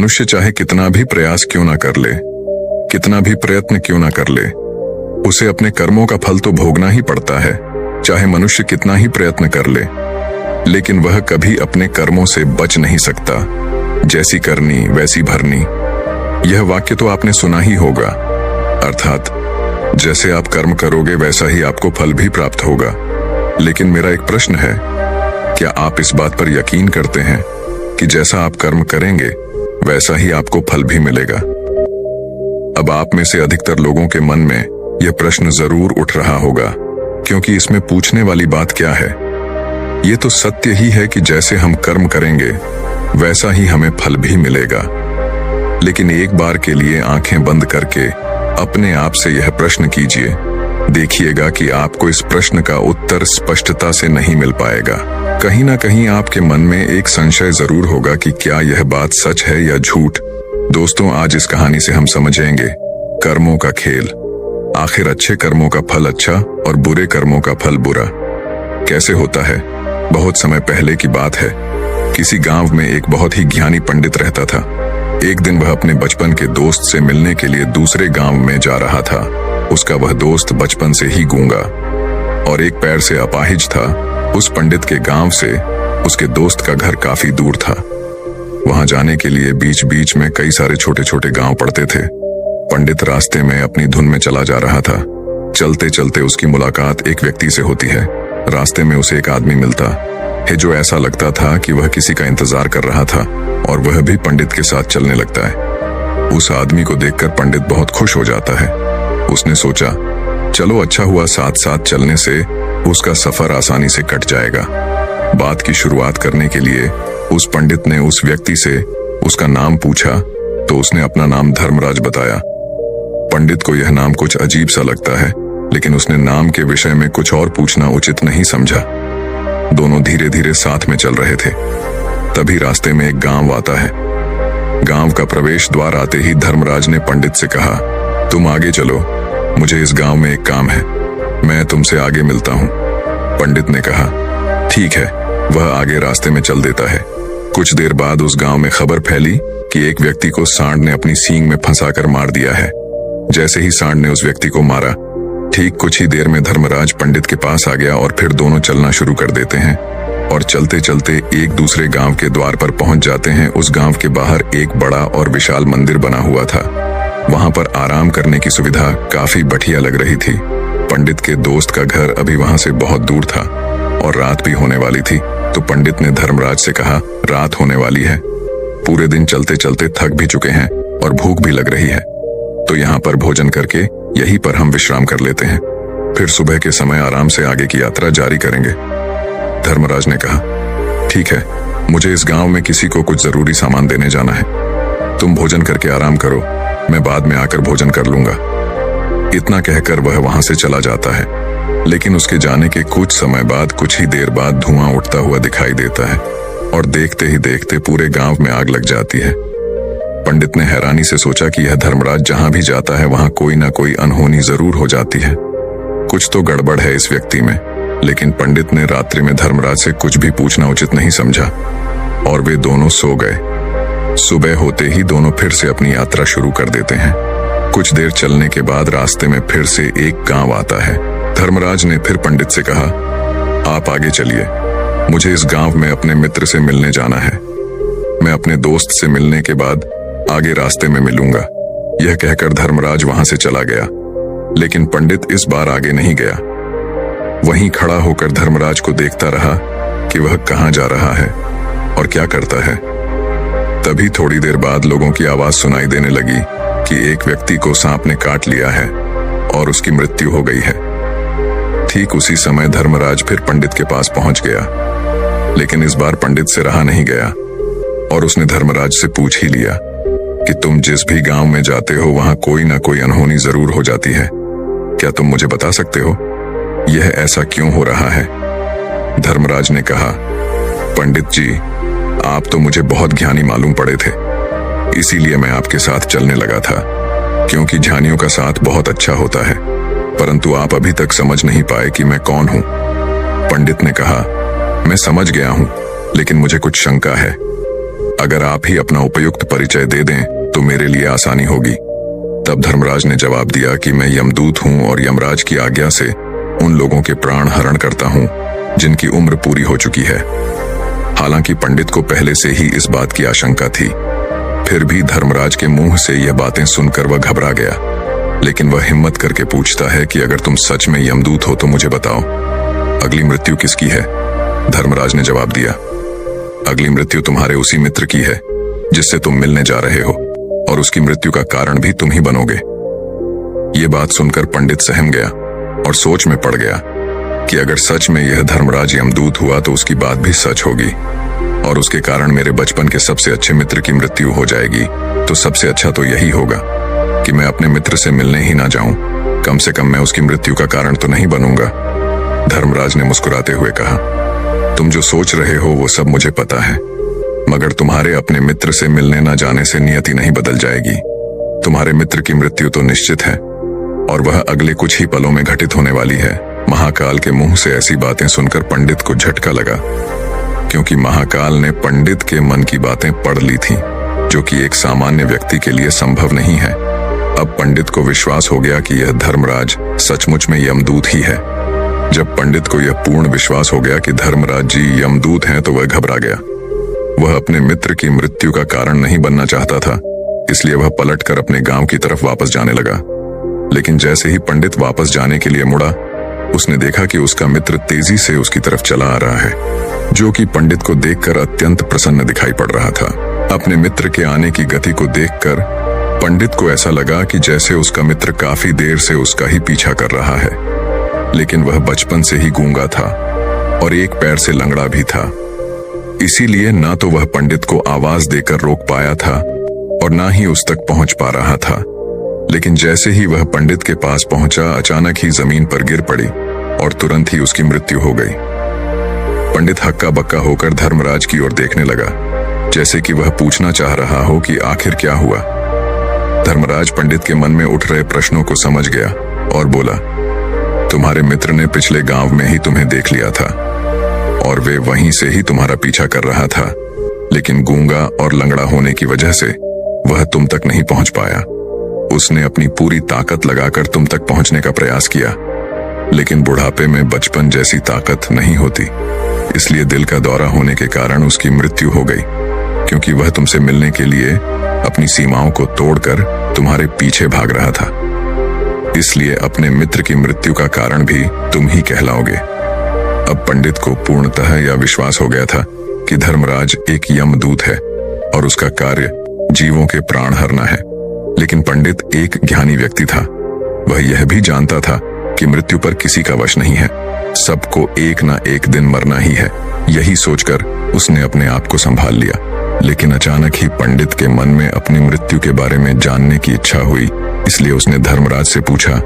मनुष्य चाहे कितना भी प्रयास क्यों ना कर ले, कितना भी प्रयत्न क्यों ना कर ले, उसे अपने कर्मों का फल तो भोगना ही पड़ता है। चाहे मनुष्य कितना ही प्रयत्न कर ले, लेकिन वह कभी अपने कर्मों से बच नहीं सकता। जैसी करनी वैसी भरनी, यह वाक्य तो आपने सुना ही होगा। अर्थात जैसे आप कर्म करोगे वैसा ही आपको फल भी प्राप्त होगा। लेकिन मेरा एक प्रश्न है, क्या आप इस बात पर यकीन करते हैं कि जैसा आप कर्म करेंगे वैसा ही आपको फल भी मिलेगा? अब आप में से अधिकतर लोगों के मन में यह प्रश्न जरूर उठ रहा होगा, क्योंकि इसमें पूछने वाली बात क्या है? ये तो सत्य ही है कि जैसे हम कर्म करेंगे वैसा ही हमें फल भी मिलेगा। लेकिन एक बार के लिए आंखें बंद करके अपने आप से यह प्रश्न कीजिए, देखिएगा कि आपको इस प्रश्न का उत्तर स्पष्टता से नहीं मिल पाएगा। कहीं ना कहीं आपके मन में एक संशय जरूर होगा कि क्या यह बात सच है या झूठ। दोस्तों, आज इस कहानी से हम समझेंगे कर्मों का खेल। आखिर अच्छे कर्मों का फल अच्छा और बुरे कर्मों का फल बुरा कैसे होता है? बहुत समय पहले की बात है। किसी गांव में एक बहुत ही ज्ञानी पंडित रहता था। एक दिन वह अपने बचपन के दोस्त से मिलने के लिए दूसरे गांव में जा रहा था। उसका वह दोस्त बचपन से ही गूंगा और एक पैर से अपाहिज था। उस पंडित के गांव से उसके दोस्त का घर काफी दूर था। वहां जाने के लिए बीच बीच में कई सारे छोटे छोटे गांव पड़ते थे। पंडित रास्ते में अपनी धुन में चला जा रहा था। चलते चलते उसकी मुलाकात एक व्यक्ति से होती है। रास्ते में उसे एक आदमी मिलता है जो ऐसा लगता था कि वह किसी का इंतजार कर रहा था और वह भी पंडित के साथ चलने लगता है। उस आदमी को देखकर पंडित बहुत खुश हो जाता है। उसने सोचा, चलो अच्छा हुआ, साथ साथ चलने से उसका सफर आसानी से कट जाएगा। बात की शुरुआत करने के लिए उस पंडित ने उस व्यक्ति से उसका नाम पूछा तो उसने अपना नाम धर्मराज बताया। पंडित को यह नाम कुछ अजीब सा लगता है, लेकिन उसने नाम के विषय में कुछ और पूछना उचित नहीं समझा। दोनों धीरे धीरे साथ में चल रहे थे। तभी रास्ते में एक गांव आता है। गांव का प्रवेश द्वार आते ही धर्मराज ने पंडित से कहा, तुम आगे चलो, मुझे इस गांव में एक काम है, मैं तुमसे आगे मिलता हूं। पंडित ने कहा, ठीक है। वह आगे रास्ते में चल देता है। कुछ देर बाद उस गांव में खबर फैली कि एक व्यक्ति को सांड ने अपनी सींग में फंसाकर मार दिया है। जैसे ही सांड ने उस व्यक्ति को मारा, ठीक कुछ ही देर में धर्मराज पंडित के पास आ गया और फिर दोनों चलना शुरू कर देते हैं और चलते चलते एक दूसरे गांव के द्वार पर पहुंच जाते हैं। उस गांव के बाहर एक बड़ा और विशाल मंदिर बना हुआ था। वहां पर आराम करने की सुविधा काफी बढ़िया लग रही थी। पंडित के दोस्त का घर अभी वहां से बहुत दूर था और रात भी होने वाली थी। तो पंडित ने धर्मराज से कहा, रात होने वाली है, पूरे दिन चलते चलते थक भी चुके हैं और भूख भी लग रही है, तो यहाँ पर भोजन करके यहीं पर हम विश्राम कर लेते हैं, फिर सुबह के समय आराम से आगे की यात्रा जारी करेंगे। धर्मराज ने कहा, ठीक है, मुझे इस गांव में किसी को कुछ जरूरी सामान देने जाना है, तुम भोजन करके आराम करो, मैं बाद में आकर भोजन कर लूंगा। इतना कहकर वह वहां से चला जाता है। लेकिन उसके जाने के कुछ समय बाद, कुछ ही देर बाद धुआं उठता हुआ दिखाई देता है और देखते ही देखते पूरे गांव में आग लग जाती है। पंडित ने हैरानी से सोचा कि यह धर्मराज जहां भी जाता है वहां कोई ना कोई अनहोनी जरूर हो जाती है, कुछ तो गड़बड़ है इस व्यक्ति में। लेकिन पंडित ने रात्रि में धर्मराज से कुछ भी पूछना उचित नहीं समझा और वे दोनों सो गए। सुबह होते ही दोनों फिर से अपनी यात्रा शुरू कर देते हैं। कुछ देर चलने के बाद रास्ते में फिर से एक गांव आता है। धर्मराज ने फिर पंडित से कहा, आप आगे चलिए, मुझे इस गांव में अपने मित्र से मिलने जाना है, मैं अपने दोस्त से मिलने के बाद आगे रास्ते में मिलूंगा। यह कहकर धर्मराज वहां से चला गया। लेकिन पंडित इस बार आगे नहीं गया। वहीं खड़ा होकर धर्मराज को देखता रहा कि वह कहां जा रहा है और क्या करता है। तभी थोड़ी देर बाद लोगों की आवाज सुनाई देने लगी कि एक व्यक्ति को सांप ने काट लिया है और उसकी मृत्यु हो गई है। ठीक उसी समय धर्मराज फिर पंडित के पास पहुंच गया। लेकिन इस बार पंडित से रहा नहीं गया और उसने धर्मराज से पूछ ही लिया कि तुम जिस भी गांव में जाते हो वहां कोई ना कोई अनहोनी जरूर हो जाती है, क्या तुम मुझे बता सकते हो यह ऐसा क्यों हो रहा है? धर्मराज ने कहा, पंडित जी, आप तो मुझे बहुत ज्ञानी मालूम पड़े थे, इसीलिए मैं आपके साथ चलने लगा था, क्योंकि ज्ञानियों का साथ बहुत अच्छा होता है, परंतु आप अभी तक समझ नहीं पाए कि मैं कौन हूं। पंडित ने कहा, मैं समझ गया हूं, लेकिन मुझे कुछ शंका है। अगर आप ही अपना उपयुक्त परिचय दे दें तो मेरे लिए आसानी होगी। तब धर्मराज ने जवाब दिया कि मैं यमदूत हूं और यमराज की आज्ञा से उन लोगों के प्राण हरण करता हूं जिनकी उम्र पूरी हो चुकी है। हालांकि पंडित को पहले से ही इस बात की आशंका थी, फिर भी धर्मराज के मुंह से यह बातें सुनकर वह घबरा गया। लेकिन वह हिम्मत करके पूछता है कि अगर तुम सच में यमदूत हो तो मुझे बताओ, अगली मृत्यु किसकी है? धर्मराज ने जवाब दिया, अगली मृत्यु तुम्हारे उसी मित्र की है जिससे तुम मिलने जा रहे हो, और उसकी मृत्यु का कारण भी तुम ही बनोगे। ये बात सुनकर पंडित सहम गया और सोच में पड़ गया कि अगर सच में यह धर्मराज यमदूत हुआ तो उसकी बात भी सच होगी और उसके कारण मेरे बचपन के सबसे अच्छे मित्र की मृत्यु हो जाएगी। तो सबसे अच्छा तो यही होगा कि मैं अपने मित्र से मिलने ही ना जाऊं, कम से कम मैं उसकी मृत्यु का कारण तो नहीं बनूंगा। धर्मराज ने मुस्कुराते हुए कहा, तुम जो सोच रहे हो वो सब मुझे पता है, मगर तुम्हारे अपने मित्र से मिलने न जाने से नियति नहीं बदल जाएगी। तुम्हारे मित्र की मृत्यु तो निश्चित है और वह अगले कुछ ही पलों में घटित होने वाली है। महाकाल के मुंह से ऐसी बातें सुनकर पंडित को झटका लगा, क्योंकि महाकाल ने पंडित के मन की बातें पढ़ ली थीं, जो कि एक सामान्य व्यक्ति के लिए संभव नहीं है। अब पंडित को विश्वास हो गया कि यह धर्मराज सचमुच में यमदूत ही है। जब पंडित को यह पूर्ण विश्वास हो गया कि धर्मराज जी यमदूत हैं तो वह घबरा गया। वह अपने मित्र की मृत्यु का कारण नहीं बनना चाहता था, इसलिए वह पलटकर अपने गांव की तरफ वापस जाने लगा। लेकिन जैसे ही पंडित वापस जाने के लिए मुड़ा, उसने देखा कि उसका मित्र तेजी से उसकी तरफ चला आ रहा है, जो कि पंडित को देखकर अत्यंत प्रसन्न दिखाई पड़ रहा था। अपने मित्र के आने की गति को देखकर पंडित को ऐसा लगा कि जैसे उसका मित्र काफी देर से उसका ही पीछा कर रहा है, लेकिन वह बचपन से ही गूंगा था और एक पैर से लंगड़ा भी था। इसीलिए ना तो वह पंडित को आवाज देकर रोक पाया था और ना ही उस तक पहुंच पा रहा था। लेकिन जैसे ही वह पंडित के पास पहुंचा, अचानक ही जमीन पर गिर पड़ी और तुरंत ही उसकी मृत्यु हो गई। पंडित हक्का बक्का होकर धर्मराज की ओर देखने लगा, जैसे कि वह पूछना चाह रहा हो कि आखिर क्या हुआ। धर्मराज पंडित के मन में उठ रहे प्रश्नों को समझ गया और बोला, तुम्हारे मित्र ने पिछले गांव में ही तुम्हें देख लिया था और वे वहीं से ही तुम्हारा पीछा कर रहा था, लेकिन गूंगा और लंगड़ा होने की वजह से वह तुम तक नहीं पहुंच पाया। उसने अपनी पूरी ताकत लगाकर तुम तक पहुंचने का प्रयास किया, लेकिन बुढ़ापे में बचपन जैसी ताकत नहीं होती, इसलिए दिल का दौरा होने के कारण उसकी मृत्यु हो गई, क्योंकि वह तुमसे मिलने के लिए अपनी सीमाओं को तोड़कर तुम्हारे पीछे भाग रहा था। इसलिए अपने मित्र की मृत्यु का कारण भी तुम ही कहलाओगे। अब पंडित को पूर्णतः यह विश्वास हो गया था कि धर्मराज एक यमदूत है और उसका कार्य जीवों के प्राण हरना है। लेकिन पंडित एक ज्ञानी व्यक्ति था, वह यह भी जानता था कि मृत्यु पर किसी का वश नहीं है, सबको एक ना एक दिन मरना ही है। यही सोचकर उसने अपने आप को संभाल लिया। लेकिन अचानक ही पंडित के मन में अपनी मृत्यु के बारे में जानने की इच्छा हुई, इसलिए उसने धर्मराज से पूछा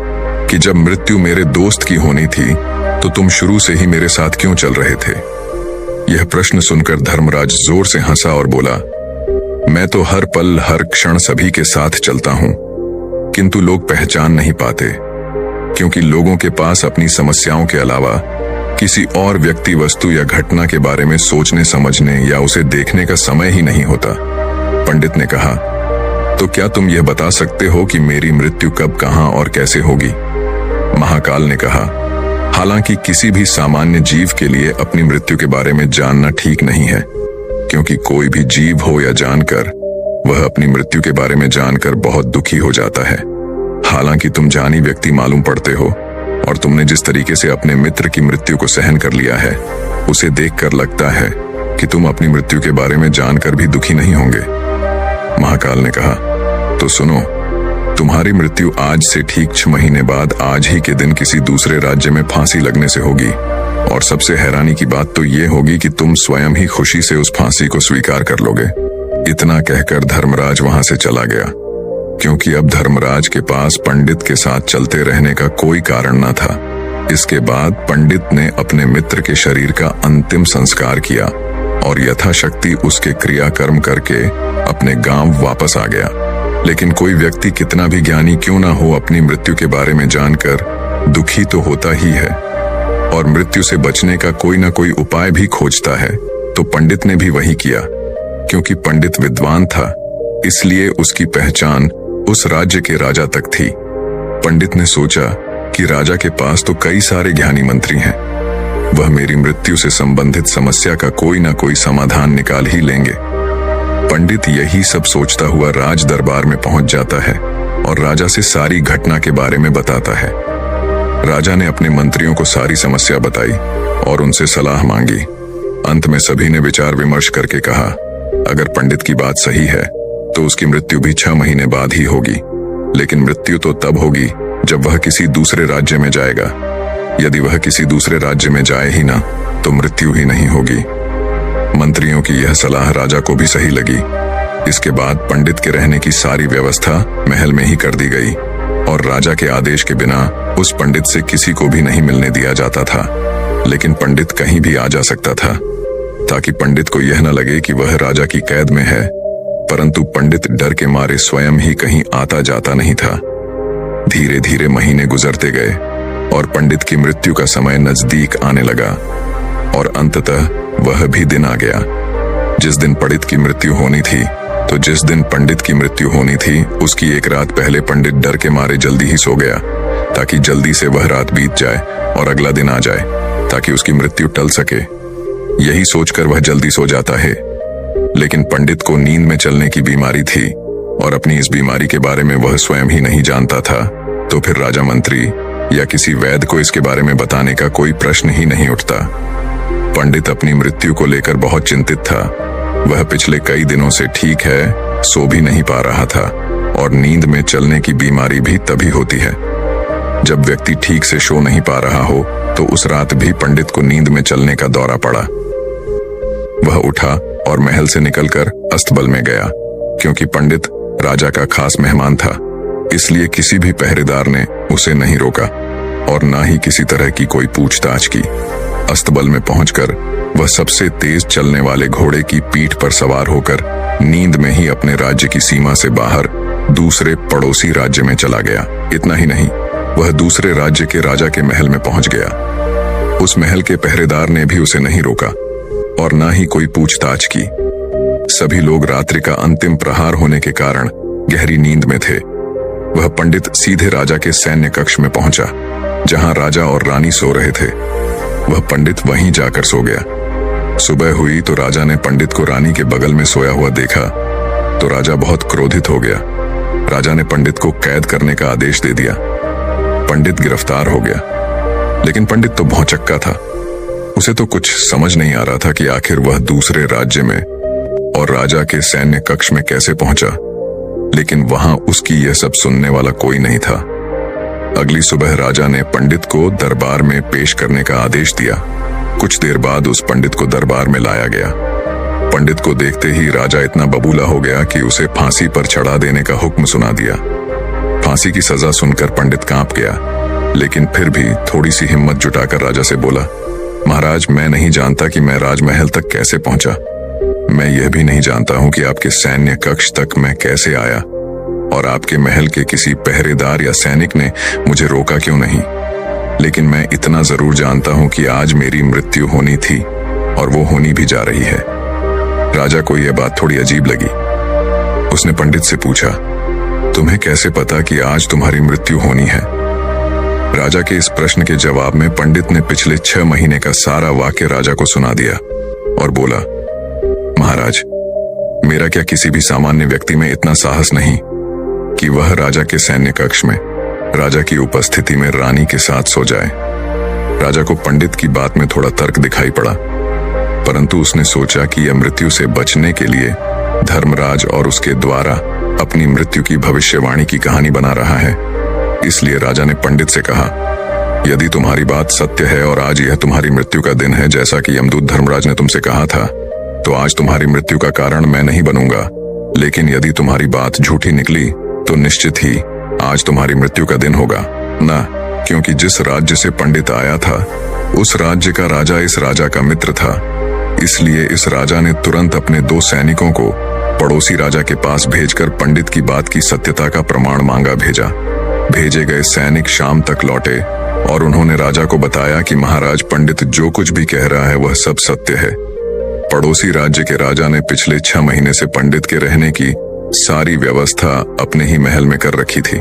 कि जब मृत्यु मेरे दोस्त की होनी थी तो तुम शुरू से ही मेरे साथ क्यों चल रहे थे? यह प्रश्न सुनकर धर्मराज जोर से हंसा और बोला, मैं तो हर पल हर क्षण सभी के साथ चलता हूं, किंतु लोग पहचान नहीं पाते, क्योंकि लोगों के पास अपनी समस्याओं के अलावा किसी और व्यक्ति, वस्तु या घटना के बारे में सोचने समझने या उसे देखने का समय ही नहीं होता। पंडित ने कहा, तो क्या तुम यह बता सकते हो कि मेरी मृत्यु कब, कहां और कैसे होगी? महाकाल ने कहा, हालांकि किसी भी सामान्य जीव के लिए अपनी मृत्यु के बारे में जानना ठीक नहीं है, क्योंकि कोई भी जीव हो या जानकर, वह अपनी मृत्यु के बारे में जानकर बहुत दुखी हो जाता है। हालांकि तुम जानी व्यक्ति मालूम पड़ते हो और तुमने जिस तरीके से अपने मित्र की मृत्यु को सहन कर लिया है, उसे देखकर लगता है कि तुम अपनी मृत्यु के बारे में जानकर भी दुखी नहीं होंगे। महाकाल ने कहा, तो सुनो, तुम्हारी मृत्यु आज से ठीक 6 महीने बाद आज ही के दिन किसी दूसरे राज्य में फांसी लगने से होगी, और सबसे हैरानी की बात तो ये होगी कि तुम स्वयं ही खुशी से उस फांसी को स्वीकार कर लोगे। इतना कहकर धर्मराज वहां से चला गया, क्योंकि अब धर्मराज के पास पंडित के साथ चलते रहने का कोई कारण न था। इसके बाद पंडित ने अपने मित्र के शरीर का अंतिम संस्कार किया और यथाशक्ति उसके क्रियाकर्म करके अपने गांव वापस आ गया। लेकिन कोई व्यक्ति कितना भी ज्ञानी क्यों ना हो, अपनी मृत्यु के बारे में जानकर दुखी तो होता ही है और मृत्यु से बचने का कोई ना कोई उपाय भी खोजता है। तो पंडित ने भी वही किया। क्योंकि पंडित विद्वान था, इसलिए उसकी पहचान उस राज्य के राजा तक थी। पंडित ने सोचा कि राजा के पास तो कई सारे ज्ञानी मंत्री हैं, वह मेरी मृत्यु से संबंधित समस्या का कोई ना कोई समाधान निकाल ही लेंगे। पंडित यही सब सोचता हुआ राज दरबार में पहुंच जाता है और राजा से सारी घटना के बारे में बताता है। राजा ने अपने मंत्रियों को सारी समस्या बताई और उनसे सलाह मांगी। अंत में सभी ने विचार विमर्श करके कहा, अगर पंडित की बात सही है तो उसकी मृत्यु भी 6 महीने बाद ही होगी, लेकिन मृत्यु तो तब होगी जब वह किसी दूसरे राज्य में जाएगा। यदि वह किसी दूसरे राज्य में जाए ही ना तो मृत्यु ही नहीं होगी। मंत्रियों की यह सलाह राजा को भी सही लगी। इसके बाद पंडित के रहने की सारी व्यवस्था महल में ही कर दी गई और राजा के आदेश के बिना उस पंडित से किसी को भी नहीं मिलने दिया जाता था। लेकिन पंडित कहीं भी आ जा सकता था, ताकि पंडित को यह न लगे कि वह राजा की कैद में है। परंतु पंडित डर के मारे स्वयं ही कहीं आता जाता नहीं था। धीरे धीरे महीने गुजरते गए और पंडित की मृत्यु का समय नजदीक आने लगा और अंततः वह भी दिन आ गया जिस दिन पंडित की मृत्यु होनी थी। तो जिस दिन पंडित की मृत्यु होनी थी उसकी एक रात पहले पंडित डर के मारे जल्दी ही सो गया, ताकि जल्दी से वह रात बीत जाए और अगला दिन आ जाए, ताकि उसकी मृत्यु टल सके। यही सोचकर वह जल्दी सो जाता है। लेकिन पंडित को नींद में चलने की बीमारी थी और अपनी इस बीमारी के बारे में वह स्वयं ही नहीं जानता था। तो फिर राजा मंत्री या किसी वैद्य को इसके बारे में बताने का कोई प्रश्न ही नहीं उठता। पंडित अपनी मृत्यु को लेकर बहुत चिंतित था। वह पिछले कई दिनों से ठीक है, सो भी नहीं पा रहा था और नींद में चलने की बीमारी भी तभी होती है जब व्यक्ति ठीक से सो नहीं पा रहा हो। तो उस रात भी पंडित को नींद में चलने का दौरा पड़ा। वह उठा और महल से निकलकर अस्तबल में गया। क्योंकि पंडित राजा का खास मेहमान था, इसलिए किसी भी पहरेदार ने उसे नहीं रोका और ना ही किसी तरह की कोई पूछताछ की। अस्तबल में पहुंचकर वह सबसे तेज चलने वाले घोड़े की पीठ पर सवार होकर नींद में ही अपने राज्य की सीमा से बाहर दूसरे पड़ोसी राज्य में चला गया। इतना ही नहीं, वह दूसरे राज्य के राजा के महल में पहुंच गया। उस महल के पहरेदार ने भी उसे नहीं रोका और ना ही कोई पूछताछ की। सभी लोग रात्रि का अंतिम प्रहार होने के कारण गहरी नींद में थे। वह पंडित सीधे राजा के सैन्य कक्ष में पहुंचा, जहां राजा और रानी सो रहे थे। वह पंडित वहीं जाकर सो गया। सुबह हुई तो राजा ने पंडित को रानी के बगल में सोया हुआ देखा तो राजा बहुत क्रोधित हो गया। राजा ने पंडित को कैद करने का आदेश दे दिया। पंडित गिरफ्तार हो गया। लेकिन पंडित तो भौचक्का था। उसे तो कुछ समझ नहीं आ रहा था कि आखिर वह दूसरे राज्य में और राजा के सैन्य कक्ष में कैसे पहुंचा। लेकिन वहां उसकी यह सब सुनने वाला कोई नहीं था। अगली सुबह राजा ने पंडित को दरबार में पेश करने का आदेश दिया। कुछ देर बाद उस पंडित को दरबार में लाया गया। पंडित को देखते ही राजा इतना बबूला हो गया कि उसे फांसी पर चढ़ा देने का हुक्म सुना दिया। फांसी की सजा सुनकर पंडित कांप गया, लेकिन फिर भी थोड़ी सी हिम्मत जुटाकर राजा से बोला, महाराज, मैं नहीं जानता कि मैं राजमहल तक कैसे पहुंचा। मैं यह भी नहीं जानता हूं कि आपके सैन्य कक्ष तक मैं कैसे आया और आपके महल के किसी पहरेदार या सैनिक ने मुझे रोका क्यों नहीं। लेकिन मैं इतना जरूर जानता हूं कि आज मेरी मृत्यु होनी थी और वो होनी भी जा रही है। राजा को यह बात थोड़ी अजीब लगी। उसने पंडित से पूछा, तुम्हें कैसे पता कि आज तुम्हारी मृत्यु होनी है? राजा के इस प्रश्न के जवाब में पंडित ने पिछले 6 महीने का सारा वाक्य राजा को सुना दिया और बोला, महाराज, मेरा क्या किसी भी सामान्य व्यक्ति में इतना साहस नहीं कि वह राजा के सैन्य कक्ष में राजा की उपस्थिति में रानी के साथ सो जाए। राजा को पंडित की बात में थोड़ा तर्क दिखाई पड़ा, परंतु उसने सोचा कि यह मृत्यु से बचने के लिए धर्मराज और उसके द्वारा अपनी मृत्यु की भविष्यवाणी की कहानी बना रहा है। इसलिए राजा ने पंडित से कहा, यदि तुम्हारी बात सत्य है और आज यह तुम्हारी मृत्यु का दिन है जैसा कि यमदूत धर्मराज ने तुमसे कहा था, तो आज तुम्हारी मृत्यु का कारण मैं नहीं बनूंगा। लेकिन यदि तुम्हारी बात झूठी निकली तो निश्चित ही आज तुम्हारी मृत्यु का दिन होगा ना, क्योंकि जिस राज्य से पंडित आया था उस राज्य का राजा इस राजा का मित्र था। इसलिए इस राजा ने तुरंत अपने 2 सैनिकों को पड़ोसी राजा के पास भेजकर पंडित की बात की सत्यता का प्रमाण मांगा भेजा। भेजे गए सैनिक शाम तक लौटे और उन्होंने राजा को बताया कि महाराज, पंडित जो कुछ भी कह रहा है वह सब सत्य है। पड़ोसी राज्य के राजा ने पिछले 6 महीने से पंडित के रहने की सारी व्यवस्था अपने ही महल में कर रखी थी।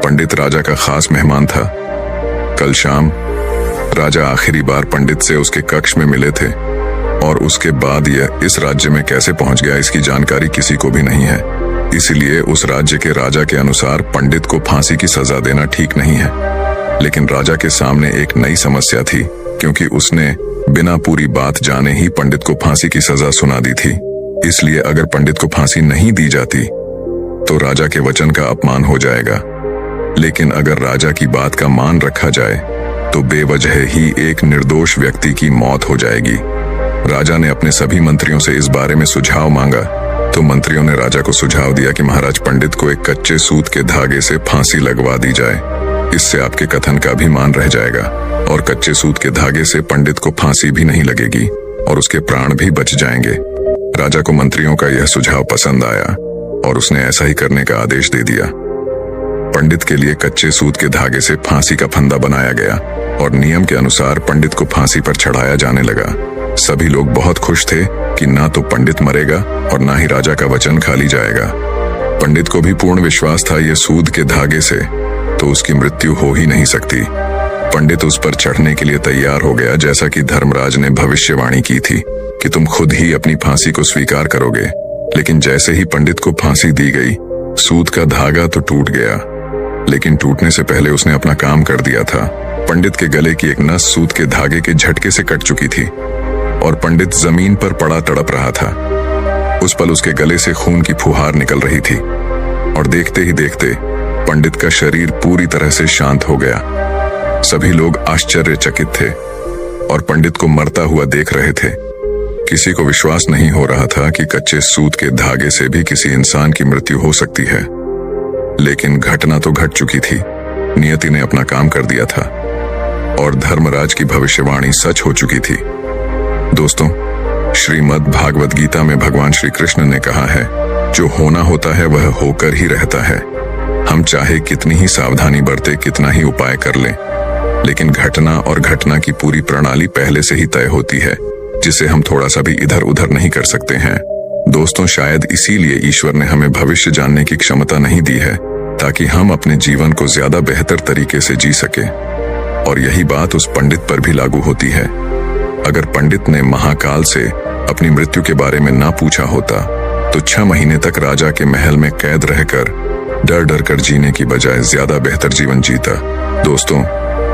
पंडित राजा का खास मेहमान था। कल शाम राजा आखिरी बार पंडित से उसके कक्ष में मिले थे और उसके बाद यह इस राज्य में कैसे पहुंच गया इसकी जानकारी किसी को भी नहीं है। इसलिए उस राज्य के राजा के अनुसार पंडित को फांसी की सजा देना ठीक नहीं है। लेकिन राजा के सामने एक नई समस्या थी, क्योंकि उसने बिना पूरी बात जाने ही पंडित को फांसी की सजा सुना दी थी। इसलिए अगर पंडित को फांसी नहीं दी जाती तो राजा के वचन का अपमान हो जाएगा। लेकिन अगर राजा की बात का मान रखा जाए तो बेवजह ही एक निर्दोष व्यक्ति की मौत हो जाएगी। राजा ने अपने सभी मंत्रियों से इस बारे में सुझाव मांगा तो मंत्रियों ने राजा को सुझाव दिया कि महाराज, पंडित को एक कच्चे सूत के धागे से फांसी लगवा दी जाए। इससे आपके कथन का भी मान रह जाएगा और कच्चे सूत के धागे से पंडित को फांसी भी नहीं लगेगी और उसके प्राण भी बच जाएंगे। राजा को मंत्रियों का यह सुझाव पसंद आया और उसने ऐसा ही करने का आदेश दे दिया। पंडित के लिए कच्चे सूत के धागे से फांसी का फंदा बनाया गया और नियम के अनुसार पंडित को फांसी पर चढ़ाया जाने लगा। सभी लोग बहुत खुश थे कि ना तो पंडित मरेगा और ना ही राजा का वचन खाली जाएगा। पंडित को भी पूर्ण विश्वास था ये सूत के धागे से तो उसकी मृत्यु हो ही नहीं सकती। पंडित उस पर चढ़ने के लिए तैयार हो गया, जैसा कि धर्मराज ने भविष्यवाणी की थी कि तुम खुद ही अपनी फांसी को स्वीकार करोगे। लेकिन जैसे ही पंडित को फांसी दी गई, सूत का धागा तो टूट गया, लेकिन टूटने से पहले उसने अपना काम कर दिया था। पंडित के गले की एक नस सूत के धागे के झटके से कट चुकी थी और पंडित जमीन पर पड़ा तड़प रहा था। उस पल उसके गले से खून की फुहार निकल रही थी और देखते ही देखते पंडित का शरीर पूरी तरह से शांत हो गया। सभी लोग आश्चर्यचकित थे और पंडित को मरता हुआ देख रहे थे। किसी को विश्वास नहीं हो रहा था कि कच्चे सूत के धागे से भी किसी इंसान की मृत्यु हो सकती है। लेकिन घटना तो घट चुकी थी। नियति ने अपना काम कर दिया था और धर्मराज की भविष्यवाणी सच हो चुकी थी। दोस्तों, श्रीमद् भागवत गीता में भगवान श्री कृष्ण ने कहा है, जो होना होता है वह होकर ही रहता है। हम चाहे कितनी ही सावधानी बरते, कितना ही उपाय कर लें, लेकिन घटना और घटना की पूरी प्रणाली पहले से ही तय होती है, जिसे हम थोड़ा सा भी इधर उधर नहीं कर सकते हैं। दोस्तों, शायद इसीलिए ईश्वर ने हमें भविष्य जानने की क्षमता नहीं दी है, ताकि हम अपने जीवन को ज्यादा बेहतर तरीके से जी सके। और यही बात उस पंडित पर भी लागू होती है। अगर पंडित ने महाकाल से अपनी मृत्यु के बारे में ना पूछा होता तो 6 महीने तक राजा के महल में कैद रहकर डर डर कर जीने की बजाय ज्यादा बेहतर जीवन जीता। दोस्तों,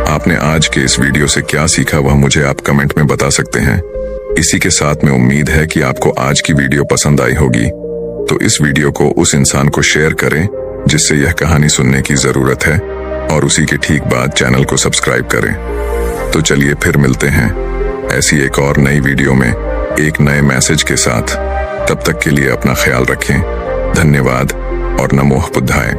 आपने आज के इस वीडियो से क्या सीखा वह मुझे आप कमेंट में बता सकते हैं। इसी के साथ में उम्मीद है कि आपको आज की वीडियो पसंद आई होगी, तो इस वीडियो को उस इंसान को शेयर करें जिससे यह कहानी सुनने की जरूरत है और उसी के ठीक बाद चैनल को सब्सक्राइब करें। तो चलिए फिर मिलते हैं ऐसी एक और नई वीडियो में एक नए मैसेज के साथ। तब तक के लिए अपना ख्याल रखें। धन्यवाद और नमो बुद्धाय।